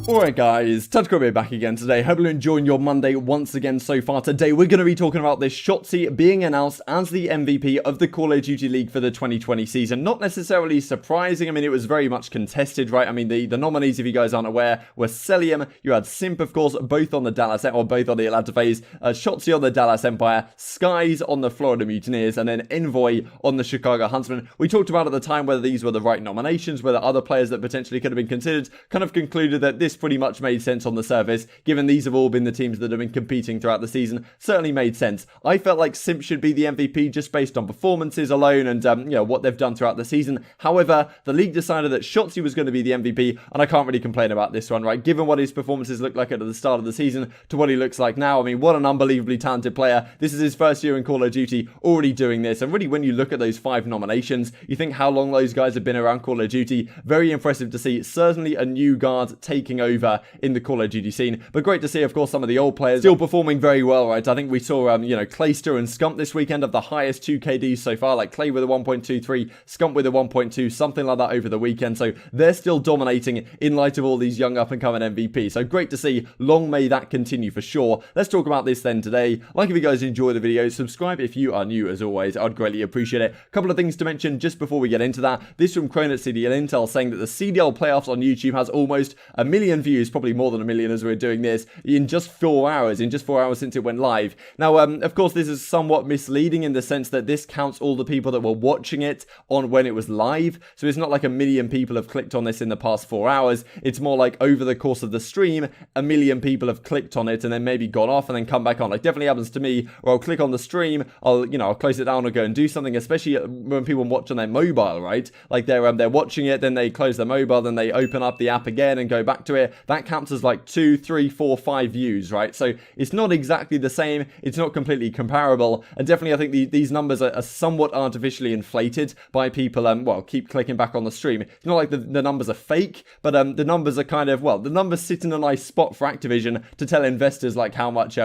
Alright guys, TouchGrobe back again today. Hope you're enjoying your Monday once again so far. Today we're going to be talking about this Shotzzy being announced as the MVP of the Call of Duty League for the 2020 season. Not necessarily surprising, I mean it was very much contested, right? I mean the nominees, if you guys aren't aware, were Celium, you had Simp of course, both on the Dallas, or both on the Atlanta phase, Shotzzy on the Dallas Empire, Skies on the Florida Mutineers, and then Envoy on the Chicago Huntsman. We talked about at the time whether these were the right nominations, whether other players that potentially could have been considered, kind of concluded that this pretty much made sense on the surface, given these have all been the teams that have been competing throughout the season. Certainly made sense. I felt like Simp should be the MVP just based on performances alone and you know, what they've done throughout the season. However, the league decided that Shotzzy was going to be the MVP, and I can't really complain about this one, right? Given what his performances looked like at the start of the season to what he looks like now, I mean, what an unbelievably talented player. This is his first year in Call of Duty, already doing this, and really when you look at those 5 nominations, you think how long those guys have been around Call of Duty. Very impressive to see. Certainly a new guard taking over in the Call of Duty scene, but great to see of course some of the old players still performing very well, right? I think we saw you know, Clayster and Scump this weekend have the highest 2 KDs so far, like Clay with a 1.23, Scump with a 1.2, something like that over the weekend, so they're still dominating in light of all these young up and coming MVPs, so great to see. Long may that continue for sure. Let's talk about this then today. Like if you guys enjoy the video, subscribe if you are new as always, I'd greatly appreciate it. A couple of things to mention just before we get into that. This from Crone at CDL Intel saying that the CDL playoffs on YouTube has almost 1 million views, probably more than 1 million as we're doing this, in just 4 hours, since it went live. Now, of course, this is somewhat misleading in the sense that this counts all the people that were watching it on when it was live, so it's not like 1 million people have clicked on this in the past 4 hours. It's more like over the course of the stream, 1 million people have clicked on it and then maybe gone off and then come back on. Like, definitely happens to me, where I'll click on the stream, I'll close it down or go and do something, especially when people watch on their mobile, right? Like they're watching it, then they close their mobile, then they open up the app again and go back to it. That counts as like 2, 3, 4, 5 views, right? So it's not exactly the same, it's not completely comparable, and definitely I think these numbers are somewhat artificially inflated by people, well, keep clicking back on the stream. It's not like the numbers are fake, but the numbers are kind of, well, the numbers sit in a nice spot for Activision to tell investors like how much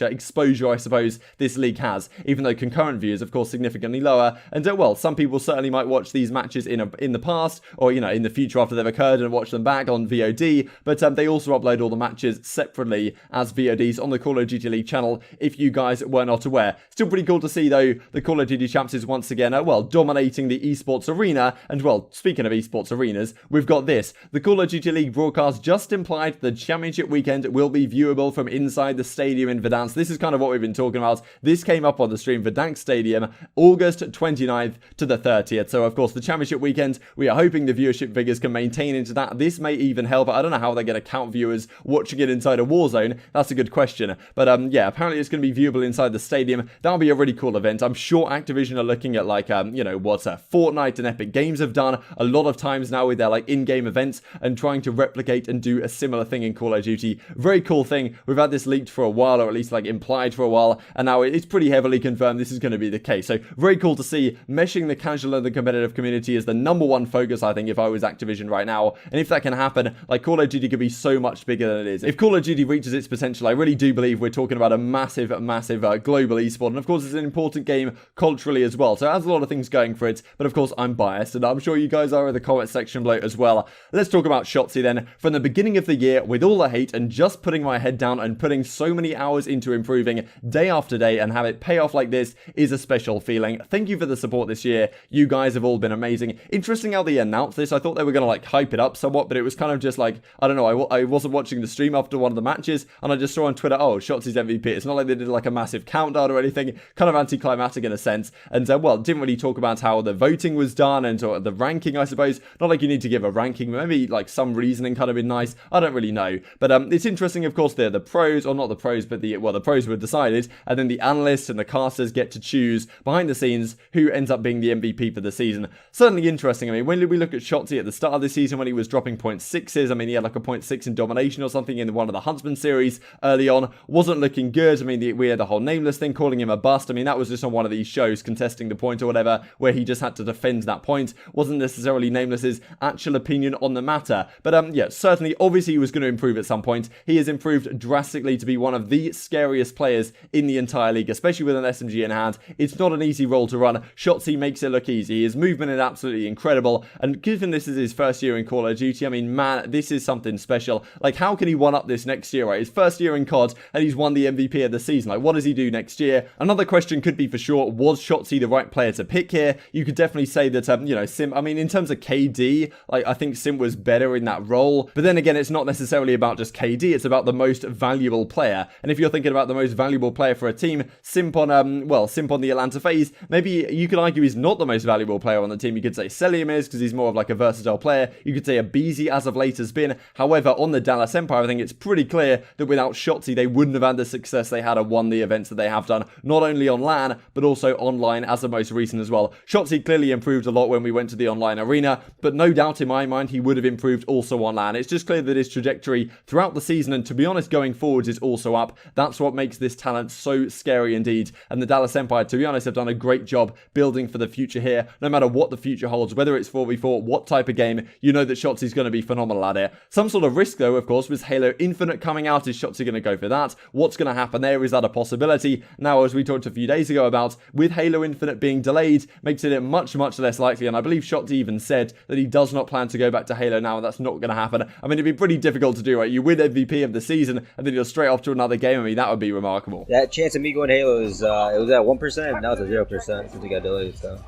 exposure, I suppose, this league has, even though concurrent views, of course, significantly lower, and well, some people certainly might watch these matches in the past, or, you know, in the future after they've occurred and watch them back on VOD, but they also upload all the matches separately as VODs on the Call of Duty League channel, if you guys were not aware. Still pretty cool to see, though, the Call of Duty Champs is once again, well, dominating the esports arena, and, well, speaking of esports arenas, we've got this. The Call of Duty League broadcast just implied the championship weekend will be viewable from inside the stadium in Verdansk. This is kind of what we've been talking about. This came up on the stream, Verdansk Stadium, August 29th to the 30th. So, of course, the championship weekend, we are hoping the viewership figures can maintain into that. This may even help. I don't know how they're going to count viewers watching it inside a Warzone. That's a good question. But, yeah, apparently it's going to be viewable inside the stadium. That'll be a really cool event. I'm sure Activision are looking at, like, you know, what Fortnite and Epic Games have done a lot of times now with their, like, in-game events and trying to replicate and do a similar thing in Call of Duty. Very cool thing. We've had this leaked for a while, or at least, like, implied for a while, and now it's pretty heavily confirmed this is going to be the case. So, very cool to see. Meshing the casual and the competitive community is the #1 focus, I think, if I was Activision right now. And if that can happen, like, Call of Duty could be so much bigger than it is. If Call of Duty reaches its potential, I really do believe we're talking about a massive global esport. And of course, it's an important game culturally as well. So it has a lot of things going for it. But of course, I'm biased, and I'm sure you guys are in the comment section below as well. Let's talk about Shotzzy then. From the beginning of the year, with all the hate and just putting my head down and putting so many hours into improving day after day and have it pay off like this is a special feeling. Thank you for the support this year. You guys have all been amazing. Interesting how they announced this. I thought they were going to like hype it up somewhat, but it was kind of just like, I don't know, I wasn't watching the stream after one of the matches, and I just saw on Twitter, oh, Shotzzy's MVP. It's not like they did like a massive countdown or anything, kind of anticlimactic in a sense, and well, didn't really talk about how the voting was done and the ranking, I suppose. Not like you need to give a ranking, maybe like some reasoning kind of been nice. I don't really know, but it's interesting, of course, the pros, or not the pros, but the pros were decided, and then the analysts and the casters get to choose behind the scenes who ends up being the MVP for the season. Certainly interesting. I mean, when did we look at Shotzzy at the start of the season when he was dropping 0.6s? I mean, he had like a 0.6 in domination or something in one of the Huntsman series early on. Wasn't looking good. I mean, we had the whole Nameless thing, calling him a bust. I mean, that was just on one of these shows contesting the point or whatever, where he just had to defend that point. Wasn't necessarily Nameless's actual opinion on the matter. But yeah, certainly, obviously he was going to improve at some point. He has improved drastically to be one of the scariest players in the entire league, especially with an SMG in hand. It's not an easy role to run. Shotzzy makes it look easy. His movement is absolutely incredible, and given this is his first year in Call of Duty, I mean, man, this is is something special. Like, how can he one up this next year, right? His first year in CoD, and he's won the MVP of the season. Like, what does he do next year? Another question could be for sure, was Shotzzy the right player to pick here? You could definitely say that, Sim, I mean, in terms of KD, like, I think Sim was better in that role. But then again, it's not necessarily about just KD, it's about the most valuable player. And if you're thinking about the most valuable player for a team, Simp on the Atlanta FaZe, maybe you could argue he's not the most valuable player on the team. You could say Celium is, because he's more of like a versatile player. You could say aBeZy as of late has been. However, on the Dallas Empire, I think it's pretty clear that without Shotzzy, they wouldn't have had the success they had and won the events that they have done, not only on LAN, but also online as the most recent as well. Shotzzy clearly improved a lot when we went to the online arena, but no doubt in my mind, he would have improved also on LAN. It's just clear that his trajectory throughout the season, and to be honest, going forwards, is also up. That's what makes this talent so scary indeed. And the Dallas Empire, to be honest, have done a great job building for the future here. No matter what the future holds, whether it's 4v4, what type of game, you know that Shotzzy's going to be phenomenal at it. Some sort of risk, though, of course, was Halo Infinite coming out. Is Shotzzy going to go for that? What's going to happen there? Is that a possibility? Now, as we talked a few days ago about, with Halo Infinite being delayed, makes it much, much less likely. And I believe Shotzzy even said that he does not plan to go back to Halo now, and that's not going to happen. I mean, it'd be pretty difficult to do, right? You win MVP of the season, and then you're straight off to another game. I mean, that would be remarkable. That chance of me going Halo is, it was at 1%, now it's at 0% since it got delayed, so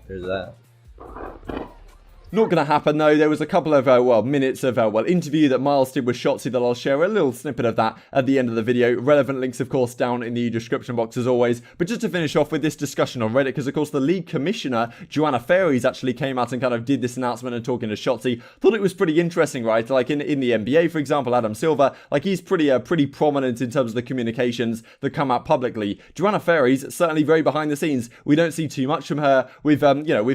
there's that. Not going to happen, though. There was a couple of, minutes of, interview that Miles did with Shotzzy that I'll share a little snippet of that at the end of the video. Relevant links, of course, down in the description box as always. But just to finish off with this discussion on Reddit, because, of course, the league commissioner, Joanna Fairies, actually came out and kind of did this announcement and talking to Shotzzy. Thought it was pretty interesting, right? Like, in the NBA, for example, Adam Silver, like, he's pretty prominent in terms of the communications that come out publicly. Joanna Fairies, certainly very behind the scenes. We don't see too much from her. We've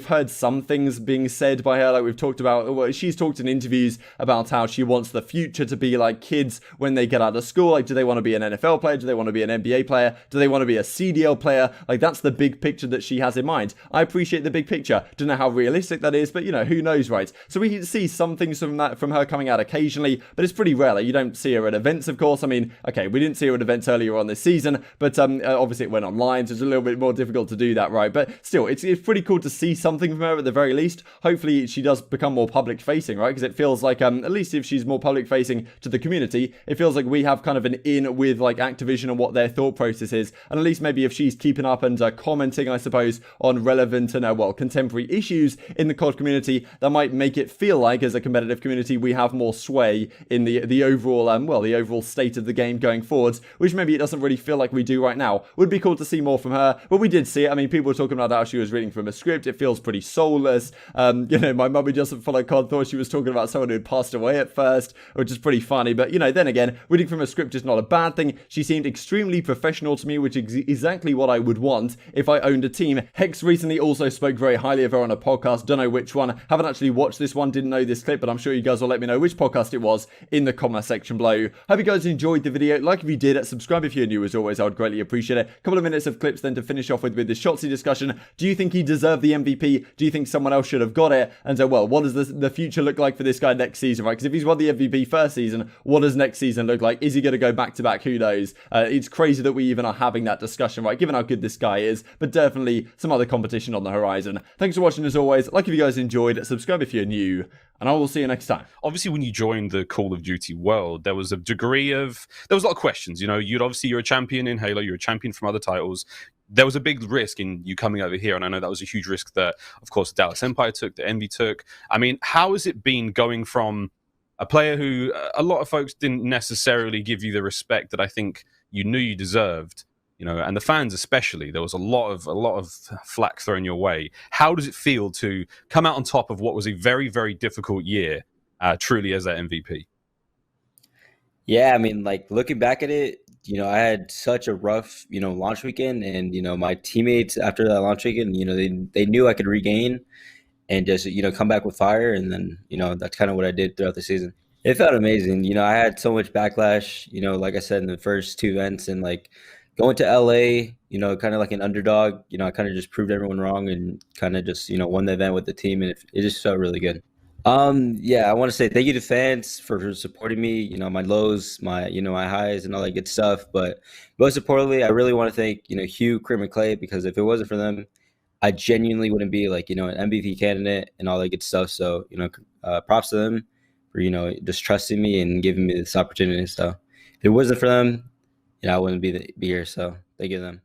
heard some things being said by her. Like we've talked about, well, she's talked in interviews about how she wants the future to be like kids when they get out of school. Like, do they want to be an NFL player? Do they want to be an NBA player? Do they want to be a CDL player? Like, that's the big picture that she has in mind. I appreciate the big picture. Don't know how realistic that is, but who knows, right? So we can see some things from her coming out occasionally, but it's pretty rare. Like, you don't see her at events, of course. I mean, okay, we didn't see her at events earlier on this season, but obviously it went online, so it's a little bit more difficult to do that, right? But still, it's pretty cool to see something from her at the very least. Hopefully she does become more public facing, right? Because it feels like, at least if she's more public facing to the community, it feels like we have kind of an in with like Activision and what their thought process is. And at least maybe if she's keeping up and commenting, I suppose, on relevant and contemporary issues in the CoD community, that might make it feel like, as a competitive community, we have more sway in the overall the overall state of the game going forwards, which maybe it doesn't really feel like we do right now. Would be cool to see more from her, but we did see it. I mean, people were talking about how she was reading from a script. It feels pretty soulless. My mummy doesn't follow CoD, thought she was talking about someone who had passed away at first, which is pretty funny. But then again, reading from a script is not a bad thing. She seemed extremely professional to me, which is exactly what I would want if I owned a team. Hex recently also spoke very highly of her on a podcast. Don't know which one. Haven't actually watched this one. Didn't know this clip, but I'm sure you guys will let me know which podcast it was in the comment section below. Hope you guys enjoyed the video. Like if you did, subscribe if you're new as always. I would greatly appreciate it. A couple of minutes of clips then to finish off with the Shotzzy discussion. Do you think he deserved the MVP? Do you think someone else should have got it? And what does the future look like for this guy next season, right? Because if he's won the MVP first season, what does next season look like? Is he going to go back to back? Who knows? It's crazy that we even are having that discussion, right? Given how good this guy is, but definitely some other competition on the horizon. Thanks for watching as always. Like if you guys enjoyed, subscribe if you're new, and I will see you next time. Obviously, when you joined the Call of Duty world, there was a lot of questions. You're a champion in Halo, you're a champion from other titles. There was a big risk in you coming over here, and I know that was a huge risk that, of course, Dallas Empire took, that Envy took. I mean, how has it been going from a player who a lot of folks didn't necessarily give you the respect that I think you knew you deserved, and the fans especially, there was a lot of flack thrown your way. How does it feel to come out on top of what was a very, very difficult year, truly as that MVP? Yeah, I mean, like looking back at it, I had such a rough, launch weekend, and my teammates after that launch weekend, they knew I could regain and just come back with fire, and then that's kind of what I did throughout the season. It felt amazing. I had so much backlash, like I said in the first two events, and like going to LA, kind of like an underdog, I kind of just proved everyone wrong and kind of just won the event with the team, and it just felt really good. Yeah, I want to say thank you to fans for supporting me, my lows, my highs and all that good stuff. But most importantly, I really want to thank, Hugh, Crim, and Clay, because if it wasn't for them, I genuinely wouldn't be like, an MVP candidate and all that good stuff. So, props to them. for just trusting me and giving me this opportunity. So if it wasn't for them, I wouldn't be here. So thank you to them.